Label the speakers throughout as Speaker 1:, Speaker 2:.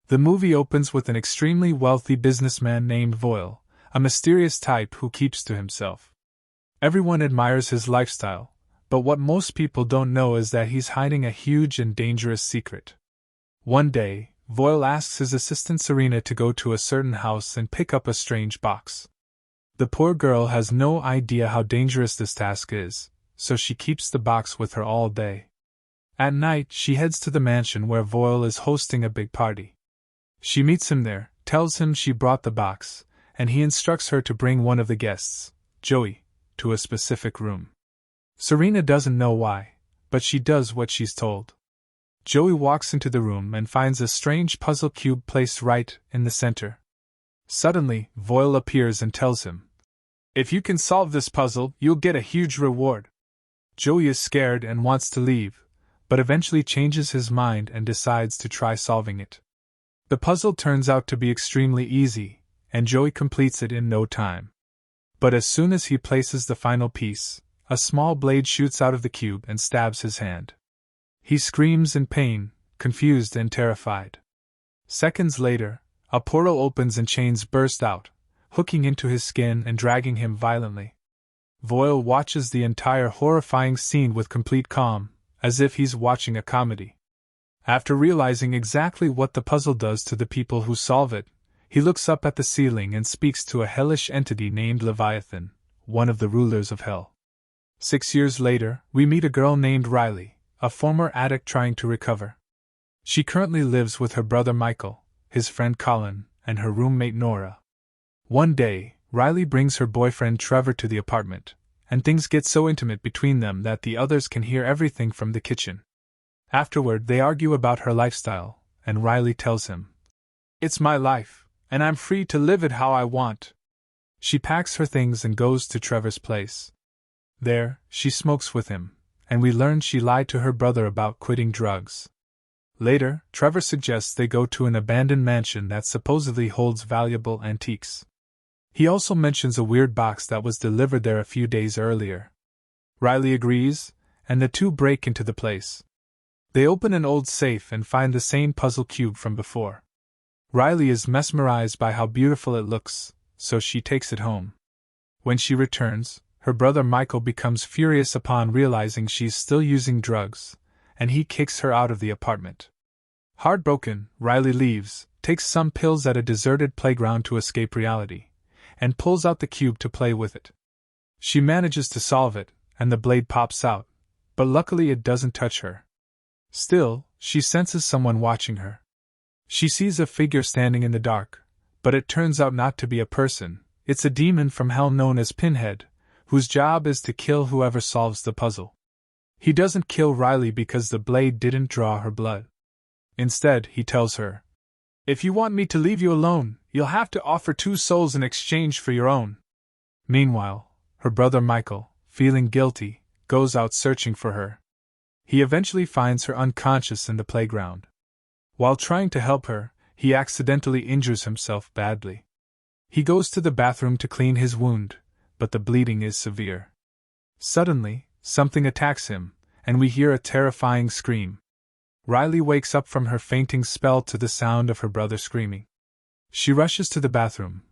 Speaker 1: The movie opens with an extremely wealthy businessman named Voyle, a mysterious type who keeps to himself. Everyone admires his lifestyle, but what most people don't know is that he's hiding a huge and dangerous secret. One day, Voyle asks his assistant Serena to go to a certain house and pick up a strange box. The poor girl has no idea how dangerous this task is, so she keeps the box with her all day. At night, she heads to the mansion where Voyle is hosting a big party. She meets him there, tells him she brought the box, and he instructs her to bring one of the guests, Joey, to a specific room. Serena doesn't know why, but she does what she's told. Joey walks into the room and finds a strange puzzle cube placed right in the center. Suddenly, Voyle appears and tells him, "If you can solve this puzzle, you'll get a huge reward." Joey is scared and wants to leave, but eventually changes his mind and decides to try solving it. The puzzle turns out to be extremely easy, and Joey completes it in no time. But as soon as he places the final piece, a small blade shoots out of the cube and stabs his hand. He screams in pain, confused and terrified. Seconds later, a portal opens and chains burst out, hooking into his skin and dragging him violently. Voyle watches the entire horrifying scene with complete calm, as if he's watching a comedy. After realizing exactly what the puzzle does to the people who solve it, he looks up at the ceiling and speaks to a hellish entity named Leviathan, one of the rulers of Hell. 6 years later, we meet a girl named Riley, a former addict trying to recover. She currently lives with her brother Michael, his friend Colin, and her roommate Nora. One day, Riley brings her boyfriend Trevor to the apartment, and things get so intimate between them that the others can hear everything from the kitchen. Afterward, they argue about her lifestyle, and Riley tells him, "It's my life, and I'm free to live it how I want." She packs her things and goes to Trevor's place. There, she smokes with him, and we learn she lied to her brother about quitting drugs. Later, Trevor suggests they go to an abandoned mansion that supposedly holds valuable antiques. He also mentions a weird box that was delivered there a few days earlier. Riley agrees, and the two break into the place. They open an old safe and find the same puzzle cube from before. Riley is mesmerized by how beautiful it looks, so she takes it home. When she returns, her brother Michael becomes furious upon realizing she's still using drugs, and he kicks her out of the apartment. Heartbroken, Riley leaves, takes some pills at a deserted playground to escape reality, and pulls out the cube to play with it. She manages to solve it, and the blade pops out, but luckily it doesn't touch her. Still, she senses someone watching her. She sees a figure standing in the dark, but it turns out not to be a person. It's a demon from hell known as Pinhead, whose job is to kill whoever solves the puzzle. He doesn't kill Riley because the blade didn't draw her blood. Instead, he tells her, "If you want me to leave you alone, you'll have to offer 2 souls in exchange for your own." Meanwhile, her brother Michael, feeling guilty, goes out searching for her. He eventually finds her unconscious in the playground. While trying to help her, he accidentally injures himself badly. He goes to the bathroom to clean his wound, but the bleeding is severe. Suddenly, something attacks him, and we hear a terrifying scream. Riley wakes up from her fainting spell to the sound of her brother screaming. She rushes to the bathroom,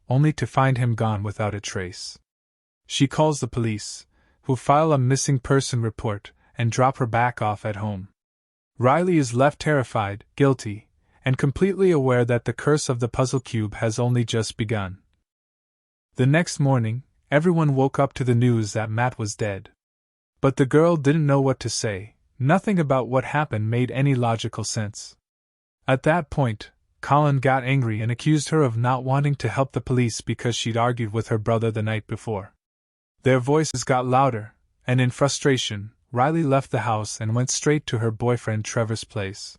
Speaker 1: only to find him gone without a trace. She calls the police, who file a missing person report and drop her back off at home. Riley is left terrified, guilty, and completely aware that the curse of the puzzle cube has only just begun. The next morning, everyone woke up to the news that Matt was dead. But the girl didn't know what to say. Nothing about what happened made any logical sense. At that point, Colin got angry and accused her of not wanting to help the police because she'd argued with her brother the night before. Their voices got louder, and in frustration, Riley left the house and went straight to her boyfriend Trevor's place.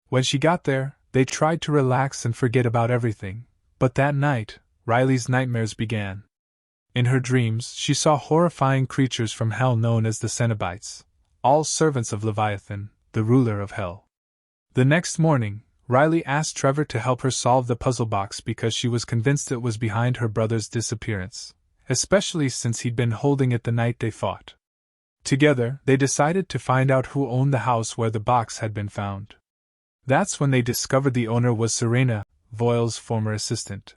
Speaker 1: When she got there, they tried to relax and forget about everything, but that night, Riley's nightmares began. In her dreams, she saw horrifying creatures from hell known as the Cenobites, all servants of Leviathan, the ruler of hell. The next morning, Riley asked Trevor to help her solve the puzzle box because she was convinced it was behind her brother's disappearance, especially since he'd been holding it the night they fought. Together, they decided to find out who owned the house where the box had been found. That's when they discovered the owner was Serena, Voil's former assistant.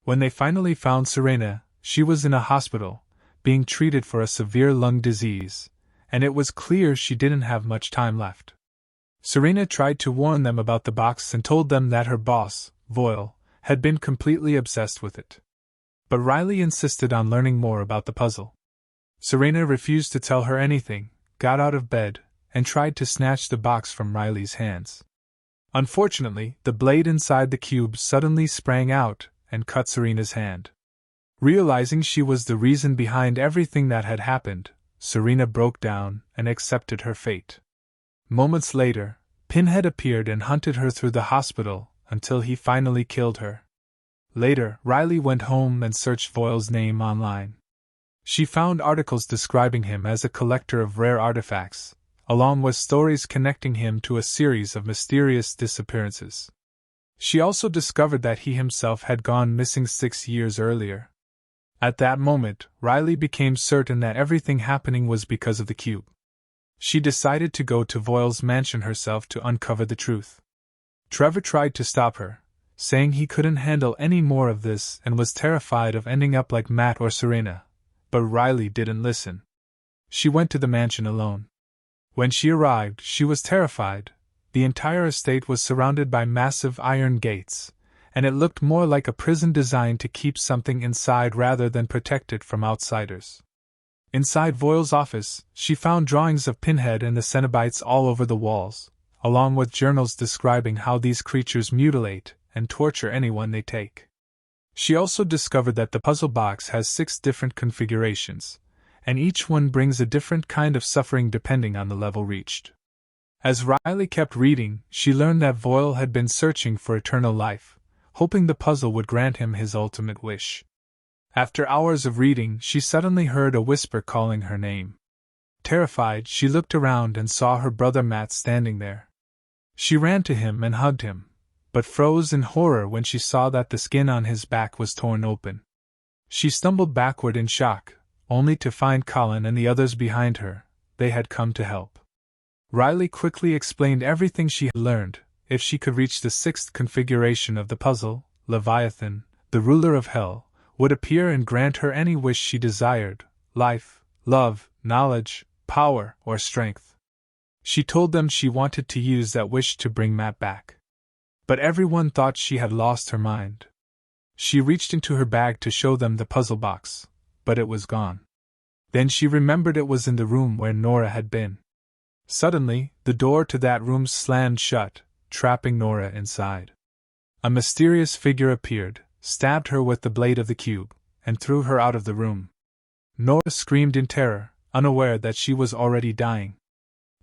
Speaker 1: When they finally found Serena, she was in a hospital, being treated for a severe lung disease, and it was clear she didn't have much time left. Serena tried to warn them about the box and told them that her boss, Voile, had been completely obsessed with it. But Riley insisted on learning more about the puzzle. Serena refused to tell her anything, got out of bed, and tried to snatch the box from Riley's hands. Unfortunately, the blade inside the cube suddenly sprang out and cut Serena's hand. Realizing she was the reason behind everything that had happened, Serena broke down and accepted her fate. Moments later, Pinhead appeared and hunted her through the hospital until he finally killed her. Later, Riley went home and searched Voil's name online. She found articles describing him as a collector of rare artifacts, along with stories connecting him to a series of mysterious disappearances. She also discovered that he himself had gone missing 6 years earlier. At that moment, Riley became certain that everything happening was because of the cube. She decided to go to Voil's mansion herself to uncover the truth. Trevor tried to stop her, saying he couldn't handle any more of this and was terrified of ending up like Matt or Serena, but Riley didn't listen. She went to the mansion alone. When she arrived, she was terrified. The entire estate was surrounded by massive iron gates, and it looked more like a prison designed to keep something inside rather than protect it from outsiders. Inside Voil's office, she found drawings of Pinhead and the Cenobites all over the walls, along with journals describing how these creatures mutilate and torture anyone they take. She also discovered that the puzzle box has 6 different configurations, and each one brings a different kind of suffering depending on the level reached. As Riley kept reading, she learned that Voile had been searching for eternal life, hoping the puzzle would grant him his ultimate wish. After hours of reading, she suddenly heard a whisper calling her name. Terrified, she looked around and saw her brother Matt standing there. She ran to him and hugged him, but froze in horror when she saw that the skin on his back was torn open. She stumbled backward in shock, only to find Colin and the others behind her. They had come to help. Riley quickly explained everything she had learned. If she could reach the 6th configuration of the puzzle, Leviathan, the ruler of Hell, would appear and grant her any wish she desired: life, love, knowledge, power, or strength. She told them she wanted to use that wish to bring Matt back. But everyone thought she had lost her mind. She reached into her bag to show them the puzzle box, but it was gone. Then she remembered it was in the room where Nora had been. Suddenly, the door to that room slammed shut, trapping Nora inside. A mysterious figure appeared, stabbed her with the blade of the cube, and threw her out of the room. Nora screamed in terror, unaware that she was already dying.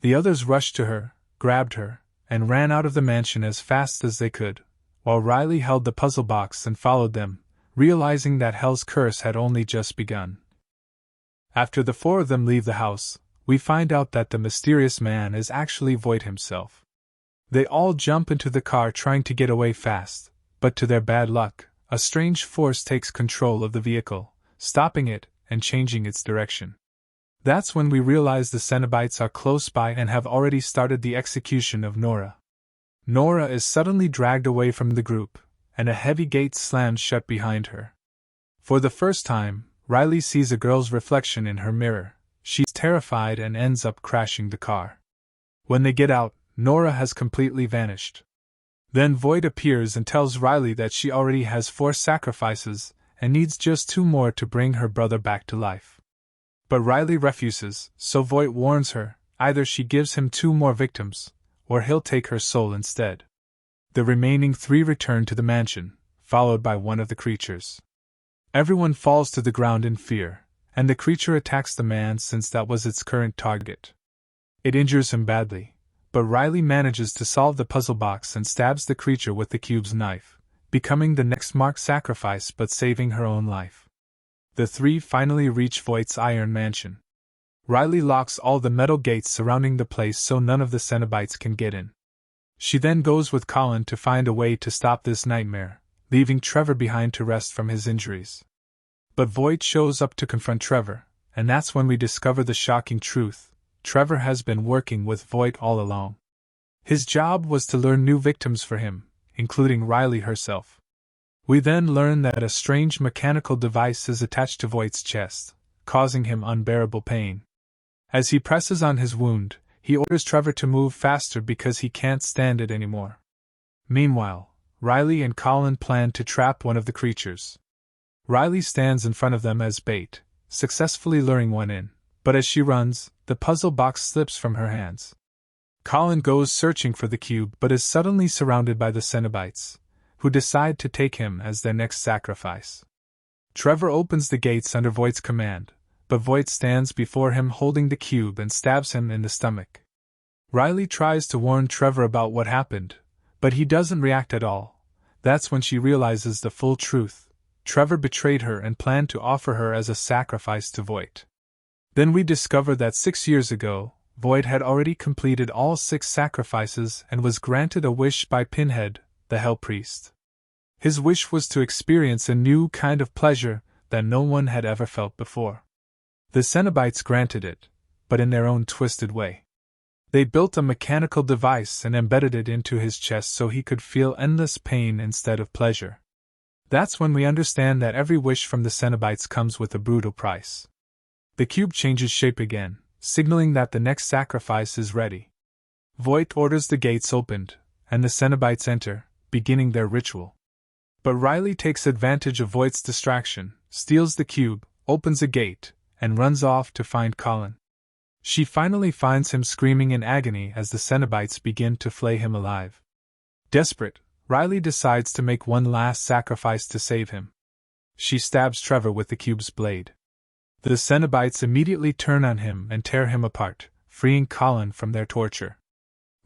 Speaker 1: The others rushed to her, grabbed her, and ran out of the mansion as fast as they could, while Riley held the puzzle box and followed them, realizing that Hell's curse had only just begun. After the 4 of them leave the house, we find out that the mysterious man is actually Voight himself. They all jump into the car trying to get away fast, but to their bad luck, a strange force takes control of the vehicle, stopping it and changing its direction. That's when we realize the Cenobites are close by and have already started the execution of Nora. Nora is suddenly dragged away from the group, and a heavy gate slams shut behind her. For the first time, Riley sees a girl's reflection in her mirror. She's terrified and ends up crashing the car. When they get out, Nora has completely vanished. Then Voight appears and tells Riley that she already has 4 sacrifices and needs just 2 more to bring her brother back to life. But Riley refuses, so Voight warns her, either she gives him 2 more victims, or he'll take her soul instead. The remaining 3 return to the mansion, followed by one of the creatures. Everyone falls to the ground in fear, and the creature attacks the man since that was its current target. It injures him badly, but Riley manages to solve the puzzle box and stabs the creature with the cube's knife, becoming the next marked sacrifice but saving her own life. The 3 finally reach Voight's iron mansion. Riley locks all the metal gates surrounding the place so none of the Cenobites can get in. She then goes with Colin to find a way to stop this nightmare, leaving Trevor behind to rest from his injuries. But Voight shows up to confront Trevor, and that's when we discover the shocking truth: Trevor has been working with Voight all along. His job was to lure new victims for him, including Riley herself. We then learn that a strange mechanical device is attached to Voight's chest, causing him unbearable pain. As he presses on his wound, he orders Trevor to move faster because he can't stand it anymore. Meanwhile, Riley and Colin plan to trap one of the creatures. Riley stands in front of them as bait, successfully luring one in, but as she runs, the puzzle box slips from her hands. Colin goes searching for the cube but is suddenly surrounded by the Cenobites, who decide to take him as their next sacrifice. Trevor opens the gates under Voight's command, but Voight stands before him holding the cube and stabs him in the stomach. Riley tries to warn Trevor about what happened, but he doesn't react at all. That's when she realizes the full truth. Trevor betrayed her and planned to offer her as a sacrifice to Voight. Then we discover that 6 years ago, Voight had already completed all 6 sacrifices and was granted a wish by Pinhead, the Hell Priest. His wish was to experience a new kind of pleasure that no one had ever felt before. The Cenobites granted it, but in their own twisted way. They built a mechanical device and embedded it into his chest so he could feel endless pain instead of pleasure. That's when we understand that every wish from the Cenobites comes with a brutal price. The cube changes shape again, signaling that the next sacrifice is ready. Voight orders the gates opened, and the Cenobites enter, beginning their ritual. But Riley takes advantage of Voight's distraction, steals the cube, opens a gate, and runs off to find Colin. She finally finds him screaming in agony as the Cenobites begin to flay him alive. Desperate, Riley decides to make one last sacrifice to save him. She stabs Trevor with the cube's blade. The Cenobites immediately turn on him and tear him apart, freeing Colin from their torture.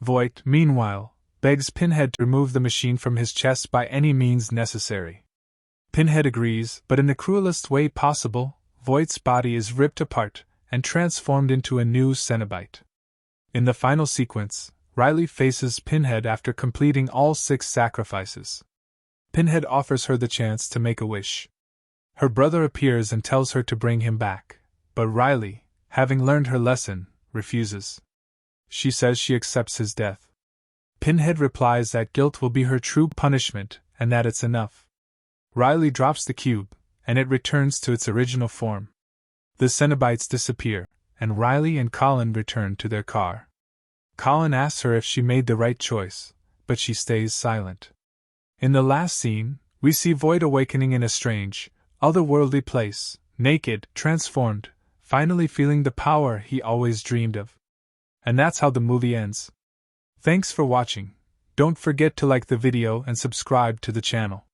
Speaker 1: Voight, meanwhile, begs Pinhead to remove the machine from his chest by any means necessary. Pinhead agrees, but in the cruelest way possible, Voight's body is ripped apart and transformed into a new Cenobite. In the final sequence, Riley faces Pinhead after completing all 6 sacrifices. Pinhead offers her the chance to make a wish. Her brother appears and tells her to bring him back, but Riley, having learned her lesson, refuses. She says she accepts his death. Pinhead replies that guilt will be her true punishment and that it's enough. Riley drops the cube, and it returns to its original form. The Cenobites disappear, and Riley and Colin return to their car. Colin asks her if she made the right choice, but she stays silent. In the last scene, we see Voight awakening in a strange, otherworldly place, naked, transformed, finally feeling the power he always dreamed of. And that's how the movie ends. Thanks for watching. Don't forget to like the video and subscribe to the channel.